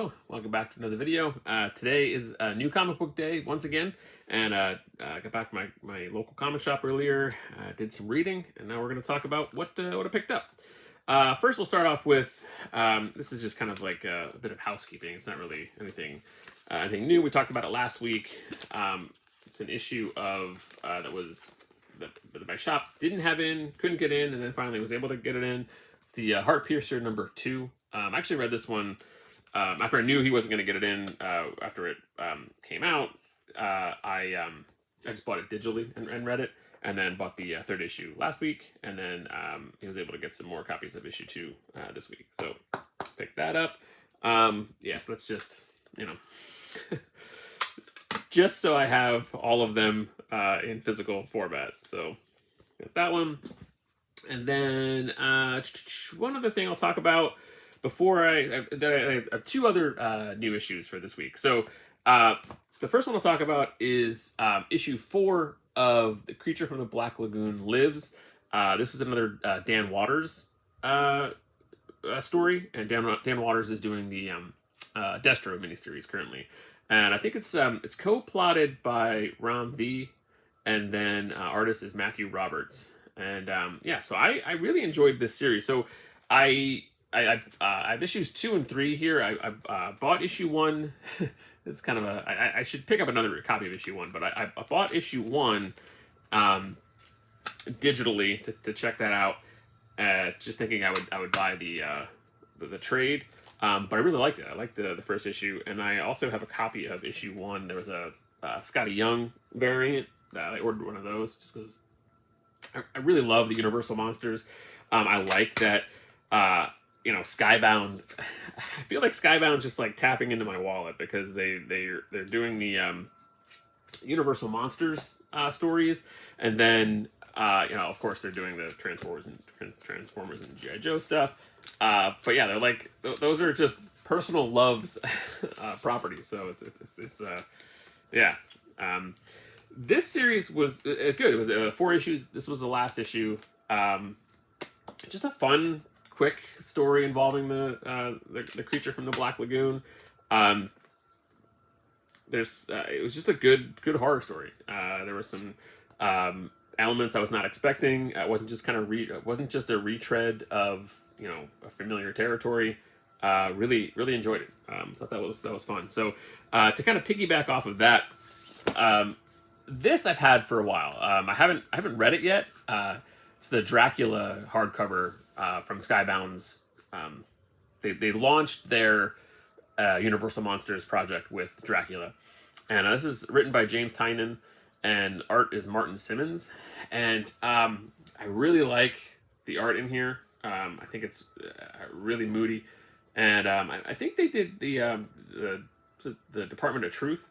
Hello, welcome back to another video. Today is a new comic book day once again, and got back from my local comic shop earlier, did some reading, and now we're going to talk about what I picked up. First, we'll start off with, this is just kind of like a bit of housekeeping. It's not really anything new. We talked about it last week. It's an issue of, that my shop didn't have in, couldn't get in, and then finally was able to get it in. It's the Heartpiercer number 2. I actually read this one after I knew he wasn't going to get it in after it came out. I just bought it digitally and read it, and then bought the third issue last week, and then he was able to get some more copies of issue 2 this week. So pick that up. Yeah, so that's just, just so I have all of them in physical format. So got that one. And then one other thing I'll talk about before I have 2 other new issues for this week. So the first one I'll talk about is issue 4 of The Creature from the Black Lagoon Lives. This is another Dan Watters story, and Dan Watters is doing the Destro miniseries currently, and I think it's co-plotted by Ram V, and then artist is Matthew Roberts. And yeah, so I really enjoyed this series. So I have issues 2 and 3 here. I bought issue 1. It's kind of I should pick up another copy of issue 1, but I bought issue 1 digitally to check that out. Just thinking I would buy the trade. But I really liked it. I liked the first issue, and I also have a copy of issue 1. There was a Scotty Young variant. I ordered one of those just because I really love the Universal monsters. I like that, Skybound. I feel like Skybound's just like tapping into my wallet because they're doing the Universal monsters stories, and then of course they're doing the Transformers and GI Joe stuff. But yeah, they're like those are just personal loves properties. So it's yeah. This series was good. It was 4 issues. This was the last issue. Just a fun, quick story involving the creature from the Black Lagoon. It was just a good horror story. There were some elements I was not expecting. It wasn't just it wasn't just a retread of a familiar territory. Really enjoyed it. Thought that was fun. So to kind of piggyback off of that. This I've had for a while. I haven't read it yet. It's the Dracula hardcover from Skybound's. They launched their Universal Monsters project with Dracula, and this is written by James Tynion, and art is Martin Simmons. And I really like the art in here. I think it's really moody, and I think they did the Department of Truth.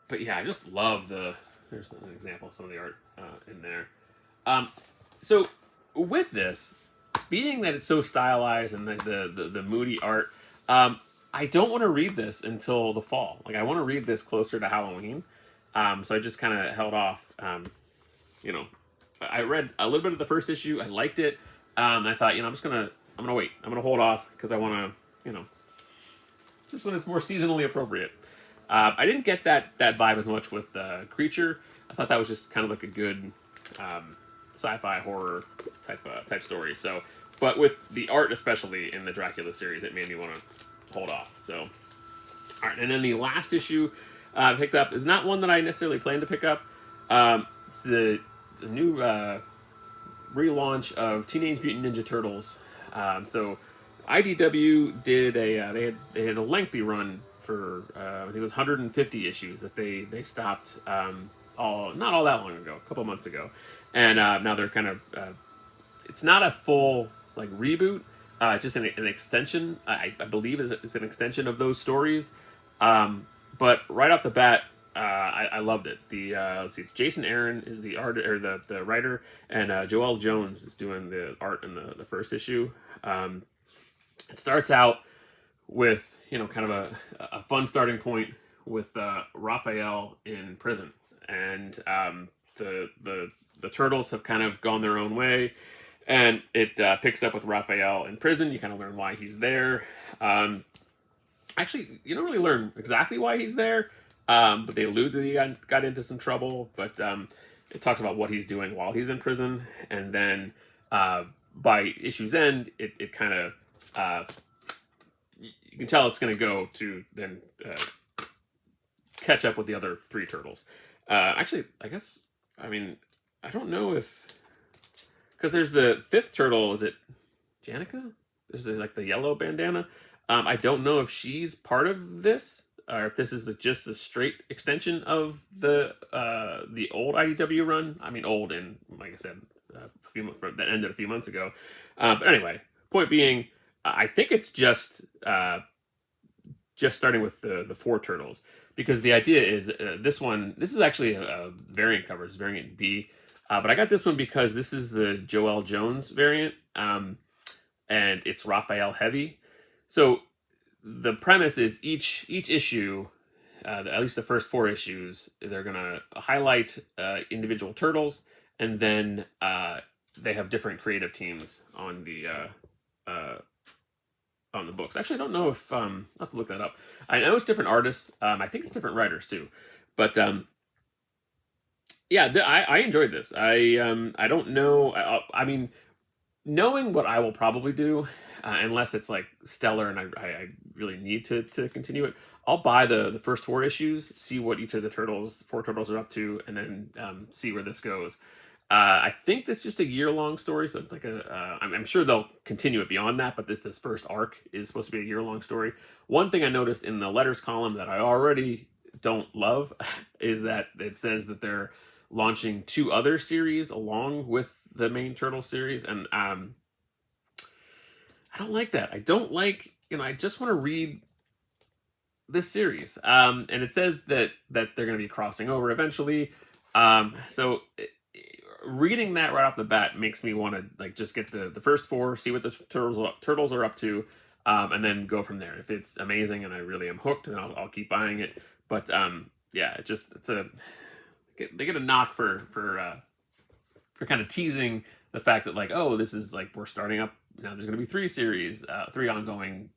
But yeah, I just love there's an example of some of the art in there. So with this, being that it's so stylized and the moody art, I don't want to read this until the fall. Like I want to read this closer to Halloween. So I just kind of held off. I read a little bit of the first issue. I liked it. I thought, I'm gonna wait. I'm gonna hold off because I want to, just when it's more seasonally appropriate. I didn't get that vibe as much with Creature. I thought that was just kind of like a good sci-fi horror type story. So, but with the art, especially in the Dracula series, it made me want to hold off. So, all right. And then the last issue I picked up is not one that I necessarily planned to pick up. It's the new relaunch of Teenage Mutant Ninja Turtles. So, IDW did they had a lengthy run for I think it was 150 issues that they stopped not all that long ago, a couple months ago, and now they're kind of it's not a full like reboot, just an extension. I believe it's an extension of those stories, but right off the bat, I loved it. Let's see, it's Jason Aaron is the art or the writer, and Joelle Jones is doing the art in the first issue. It starts out with kind of a fun starting point with Raphael in prison, and the turtles have kind of gone their own way, and it picks up with Raphael in prison. You kind of learn why he's there, Actually, you don't really learn exactly why he's there, but they allude that he got into some trouble. But it talks about what he's doing while he's in prison, and then by issue's end, it kind of you can tell it's going to go to then catch up with the other three turtles. Actually, I guess I mean I don't know if because there's the fifth turtle. Is it Janica? This is like the yellow bandana. I don't know if she's part of this or if this is just a straight extension of the old IDW run. I mean, old and like I said, that ended a few months ago. But anyway, point being, I think it's just starting with the four turtles because the idea is this one. This is actually a variant cover. It's variant B. But I got this one because this is the Joel Jones variant. And it's Raphael heavy. So the premise is each issue, at least the first four issues, they're gonna highlight individual turtles, and then they have different creative teams on the books. Actually, I don't know if I'll have to look that up. I know it's different artists. I think it's different writers too, but yeah, I enjoyed this. I don't know. I mean, knowing what I will probably do, unless it's like stellar and I really need to continue it, I'll buy the first four issues, see what each of the four turtles are up to, and then see where this goes. I think that's just a year-long story, so like I'm sure they'll continue it beyond that, but this first arc is supposed to be a year-long story. One thing I noticed in the letters column that I already don't love is that it says that they're launching 2 other series along with the main turtle series, and I don't like that. I don't like, I just want to read this series. And it says that they're going to be crossing over eventually. So reading that right off the bat makes me want to like just get the first 4, see what the turtles are up to, and then go from there. If it's amazing and I really am hooked, then I'll keep buying it. But yeah, they get a knock for kind of teasing the fact that like, oh, this is like we're starting up now. There's going to be 3 series, 3 ongoing,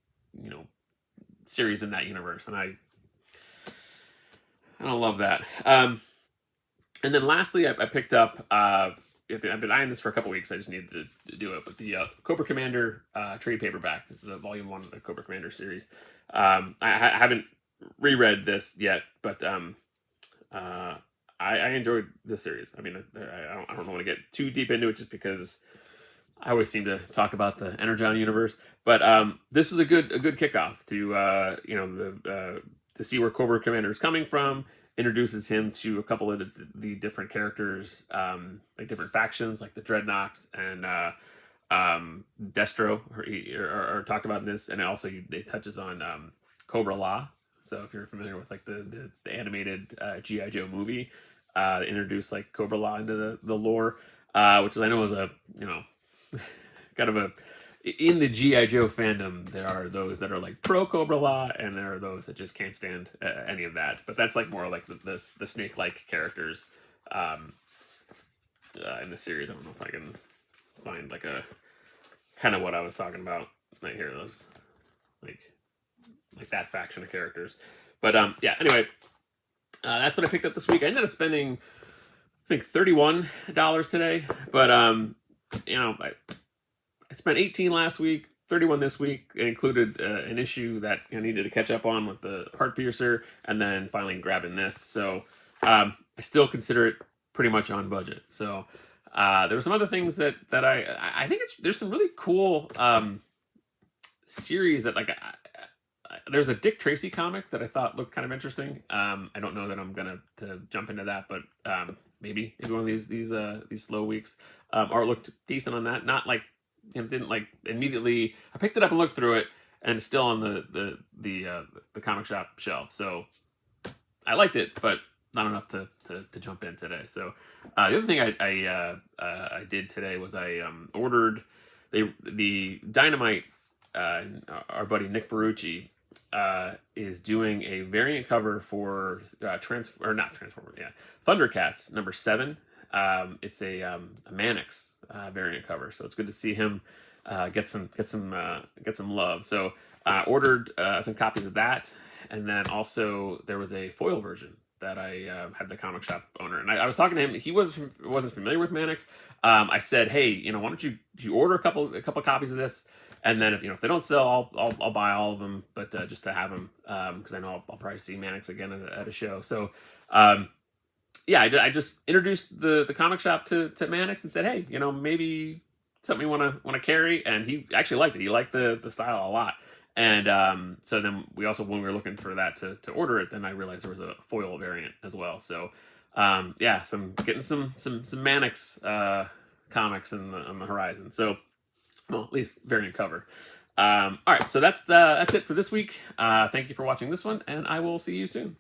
series in that universe, and I don't love that. And then lastly, I picked up. I've been eyeing this for a couple weeks. I just needed to do it. But the Cobra Commander trade paperback. This is the volume 1 of the Cobra Commander series. I haven't reread this yet, but I enjoyed this series. I mean, I don't want to get too deep into it just because I always seem to talk about the Energon universe. But this was a good kickoff to to see where Cobra Commander is coming from. Introduces him to a couple of the different characters, like different factions, like the Dreadnoks and Destro are talked about in this, and also it touches on Cobra La. So if you're familiar with like the animated G.I. Joe movie, introduced like Cobra La into the lore, which I know is a kind of a in the G.I. Joe fandom, there are those that are like pro Cobra La, and there are those that just can't stand any of that. But that's like more like the snake-like characters in the series. I don't know if I can find like a kind of what I was talking about right here. Those like that faction of characters. But yeah. Anyway, that's what I picked up this week. I ended up spending, I think, $31 today. But I spent $18 last week, $31 this week. It included an issue that I needed to catch up on with the Heartpiercer, and then finally grabbing this. So I still consider it pretty much on budget. So there were some other things that I think there's some really cool series that like. There's a Dick Tracy comic that I thought looked kind of interesting. I don't know that I'm gonna to jump into that, but maybe one of these slow weeks. Art looked decent on that. Not like didn't like immediately. I picked it up and looked through it, and it's still on the comic shop shelf. So I liked it, but not enough to jump in today. So the other thing I did today was I ordered the Dynamite. Our buddy Nick Barucci is doing a variant cover for Thundercats number 7. It's a Mannix variant cover, so it's good to see him get some love. So ordered some copies of that, and then also there was a foil version that I had the comic shop owner, and I was talking to him. He wasn't familiar with Mannix. I said, hey, why don't you order a couple copies of this, and then if they don't sell, I'll buy all of them, but just to have them, because I know I'll probably see Mannix again at a show. So yeah, I just introduced the comic shop to Mannix and said, hey, maybe something you want to carry, and he actually liked it. He liked the style a lot. And so then we also, when we were looking for that to order it, then I realized there was a foil variant as well. So yeah, getting some Mannix comics on the horizon. So, well, at least variant cover. All right, so that's it for this week. Thank you for watching this one, and I will see you soon.